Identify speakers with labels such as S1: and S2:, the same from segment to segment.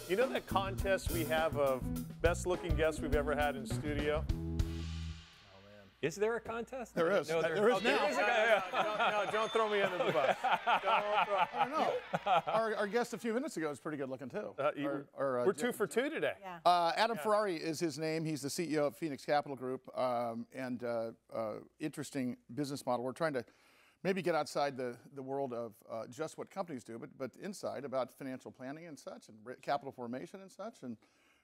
S1: You know that contest we have of best looking guests we've ever had in studio?
S2: Is there a contest?
S3: There is.
S2: No,
S3: There is now.
S1: No, don't throw me under the bus.
S3: I don't know. Our guest a few minutes ago is pretty good looking too.
S1: We're 2 for 2 today.
S4: Yeah.
S3: Adam Ferrari is his name. He's the CEO of Phoenix Capital Group, and interesting business model. We're trying to maybe get outside the world of just what companies do, but inside about financial planning and such, and capital formation and such. And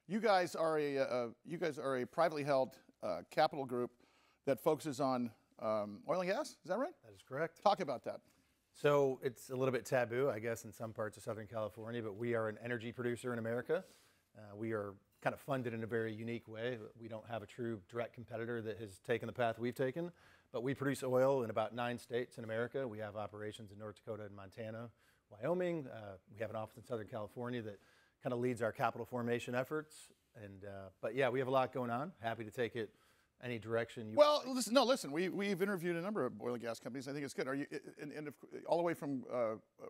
S3: you guys are a privately held capital group that focuses on oil and gas. Is that right?
S5: That is correct.
S3: Talk about that.
S5: So it's a little bit taboo, I guess, in some parts of Southern California, but we are an energy producer in America. We are kind of funded in a very unique way. We don't have a true direct competitor that has taken the path we've taken, but we produce oil in about 9 states in America. We have operations in North Dakota and Montana, Wyoming. We have an office in Southern California that kind of leads our capital formation efforts. But yeah, we have a lot going on. Happy to take it any direction you
S3: Well, listen. We've interviewed a number of oil and gas companies. I think it's good. Are you all the way from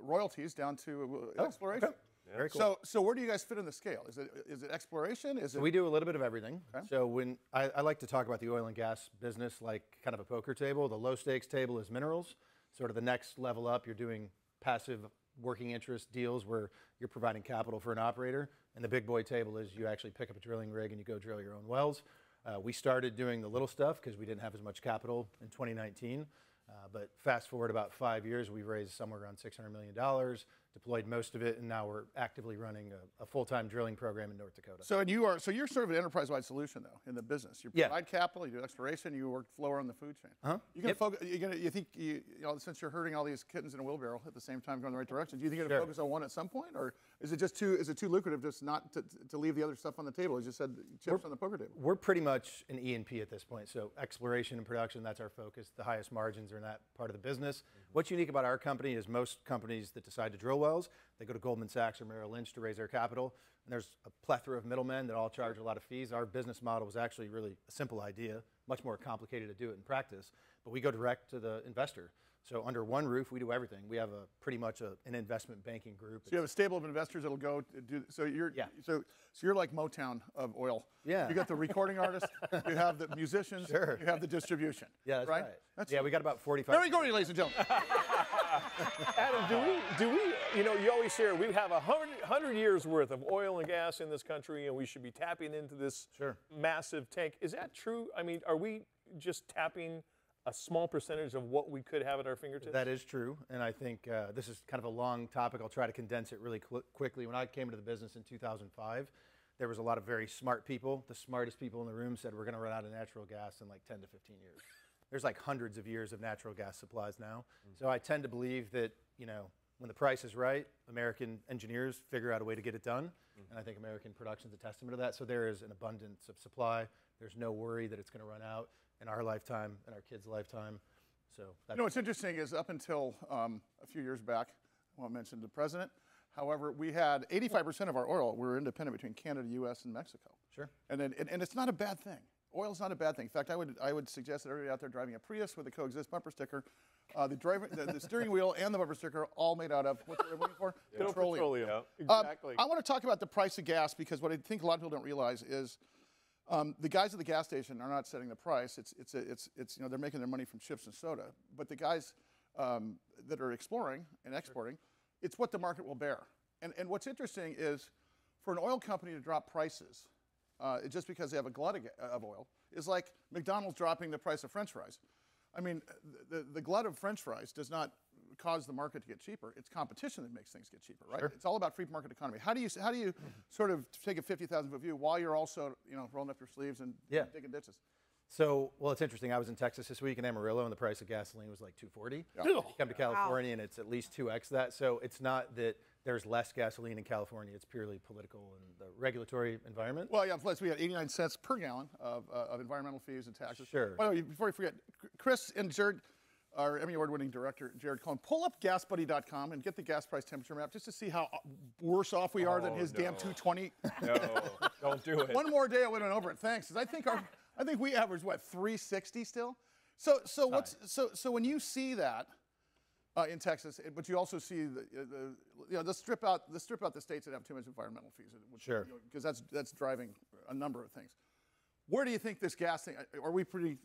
S3: royalties down to exploration?
S5: Okay. Very cool.
S3: So where do you guys fit in the scale? Is it exploration? Is it?
S5: We do a little bit of everything.
S3: Okay.
S5: So when I like to talk about the oil and gas business like kind of a poker table. The low stakes table is minerals. Sort of the next level up, you're doing passive working interest deals where you're providing capital for an operator. And the big boy table is you actually pick up a drilling rig and you go drill your own wells. We started doing the little stuff because we didn't have as much capital in 2019. But fast forward about 5 years, we've raised somewhere around $600 million, deployed most of it, and now we're actively running a full-time drilling program in North Dakota.
S3: So you're sort of an enterprise-wide solution though in the business. You provide capital, you do exploration, you work lower on the food chain. You can focus. You think since you're herding all these kittens in a wheelbarrow at the same time going in the right direction, do you think you're going to focus on one at some point, or is it just too lucrative just not to leave the other stuff on the table? As you said, chips on the poker table.
S5: We're pretty much an E&P at this point. So exploration and production, that's our focus. The highest margins are in that part of the business. What's unique about our company is most companies that decide to drill wells, they go to Goldman Sachs or Merrill Lynch to raise their capital, and there's a plethora of middlemen that all charge a lot of fees. Our business model was actually really a simple idea, much more complicated to do it in practice, but we go direct to the investor. So under one roof, we do everything. We have pretty much an investment banking group.
S3: So you have a stable of investors that'll go do. So you're like Motown of oil.
S5: Yeah.
S3: You got the recording artists, you have the musicians,
S5: Sure.
S3: you have the distribution.
S5: Yeah, that's right.
S3: That's
S5: we got about 45.
S3: Very good, ladies and gentlemen.
S1: Adam, do we, you always hear we have 100 years worth of oil and gas in this country and we should be tapping into this massive tank. Is that true? I mean, are we just tapping a small percentage of what we could have at our fingertips?
S5: That is true, and I think this is kind of a long topic. I'll try to condense it really quickly. When I came into the business in 2005, there was a lot of very smart people. The smartest people in the room said we're going to run out of natural gas in like 10 to 15 years. There's like hundreds of years of natural gas supplies now. So I tend to believe that, when the price is right, American engineers figure out a way to get it done, and I think American production is a testament to that. So there is an abundance of supply. There's no worry that it's going to run out in our lifetime, in our kids' lifetime. So
S3: what's interesting is up until a few years back, I won't mention the president. However, we had 85% of our oil. We were independent between Canada, U.S., and Mexico. Sure. And it's not a bad thing. Oil is not a bad thing. In fact, I would suggest that everybody out there driving a Prius with a coexist bumper sticker, the steering wheel and the bumper sticker all made out of what they're looking for?
S1: Petroleum. Yeah, exactly.
S3: I want to talk about the price of gas because what I think a lot of people don't realize is the guys at the gas station are not setting the price. It's they're making their money from chips and soda. But the guys that are exploring and exporting, it's what the market will bear. And what's interesting is for an oil company to drop prices just because they have a glut of oil is like McDonald's dropping the price of French fries. I mean, the glut of French fries does not cause the market to get cheaper. It's competition that makes things get cheaper, right? Sure. It's all about free market economy. How do you sort of take a 50,000-foot view while you're also rolling up your sleeves and digging ditches?
S5: So, it's interesting. I was in Texas this week in Amarillo, and the price of gasoline was like $2.40. Yeah. You come to California, and it's at least 2x that. So it's not that there's less gasoline in California. It's purely political and the regulatory environment.
S3: Well, yeah, plus we had 89 cents per gallon of environmental fees and taxes.
S5: Sure.
S3: By the way, before I forget, Chris and Jared, our Emmy Award-winning director, Jared Cohen, pull up GasBuddy.com and get the gas price temperature map just to see how worse off we are than his damn 220.
S2: No, don't do it.
S3: One more day I went over it. Thanks. 'Cause I think we average 360 still. So when you see that, in Texas, but you also see let's strip out the states that have too much environmental fees.
S5: Sure.
S3: Because that's driving a number of things. Where do you think this gas thing? Are we pretty?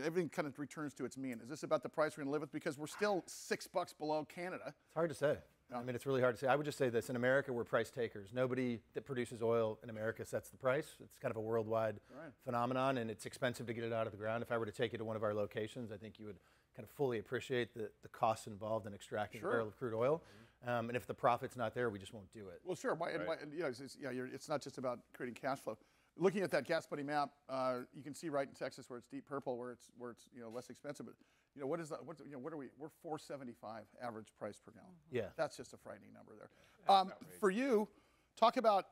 S3: Everything kind of returns to its mean. Is this about the price we're going to live with? Because we're still $6 below Canada.
S5: It's hard to say. I mean, it's really hard to say. I would just say this: in America, we're price takers. Nobody that produces oil in America sets the price. It's kind of a worldwide phenomenon, and it's expensive to get it out of the ground. If I were to take you to one of our locations, I think you would kind of fully appreciate the costs involved in extracting a barrel of crude oil. And if the profit's not there, we just won't do it.
S3: Well, sure. It's not just about creating cash flow. Looking at that Gas Buddy map, you can see right in Texas where it's deep purple, where it's less expensive. But what is that? What are we? We're $4.75 average price per gallon.
S5: Yeah,
S3: that's just a frightening number there. For you, talk about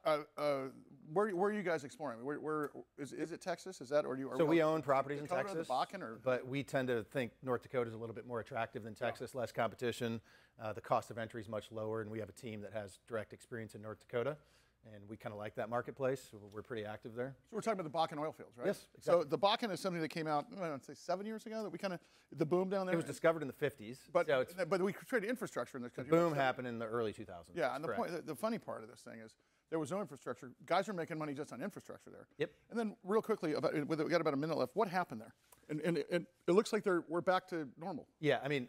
S3: where are you guys exploring? Where is it Texas? Is that or do you?
S5: So we own properties in
S3: Dakota,
S5: Texas,
S3: the Bakken,
S5: but we tend to think North Dakota is a little bit more attractive than Texas. Less competition, the cost of entry is much lower, and we have a team that has direct experience in North Dakota. And we kind of like that marketplace, so we're pretty active there.
S3: So we're talking about the Bakken oil fields, right?
S5: Yes, exactly.
S3: So the Bakken is something that came out, I'd say 7 years ago, that we kind of, the boom down there.
S5: It was discovered in the 50s.
S3: But,
S5: so
S3: but we created infrastructure in this country.
S5: The boom happened in the early 2000s.
S3: Yeah, and the funny part of this thing is there was no infrastructure. Guys are making money just on infrastructure there.
S5: Yep.
S3: And then real quickly, we got about a minute left, what happened there? And it looks like we're back to normal.
S5: Yeah, I mean,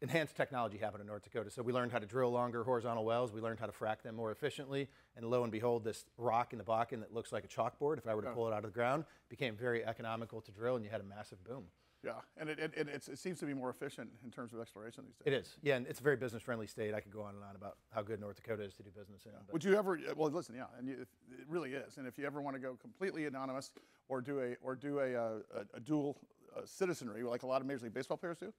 S5: enhanced technology happened in North Dakota. So we learned how to drill longer horizontal wells. We learned how to frack them more efficiently. And lo and behold, this rock in the Bakken that looks like a chalkboard, if I were to pull it out of the ground, became very economical to drill, and you had a massive boom.
S3: Yeah, and it seems to be more efficient in terms of exploration these days.
S5: It is, yeah, and it's a very business-friendly state. I could go on and on about how good North Dakota is to do business in.
S3: Would you ever? Well, listen, yeah, and it really is. And if you ever want to go completely anonymous or do a dual citizenry, like a lot of Major League Baseball players do,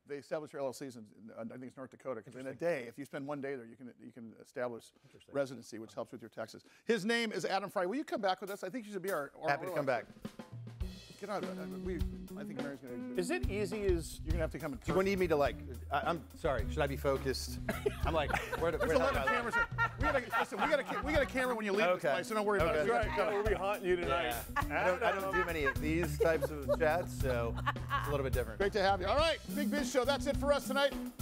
S3: they establish their LLCs in I think it's North Dakota. Because in a day, if you spend one day there, you can establish residency, which helps with your taxes. His name is Adam Frey. Will you come back with us? I think you should be our
S5: happy to come back.
S3: Get on. I think Mary's going to.
S1: Is it easy as
S3: you're going to have to come?
S5: Do you need me to I'm sorry. Should I be focused? I'm like, where's
S3: 11 cameras? We got a camera when you leave this place, so don't worry about it.
S1: Right. We'll be haunting you tonight.
S5: Yeah. I don't do many of these types of chats, so it's a little bit different.
S3: Great to have you. All right, Big Biz Show. That's it for us tonight.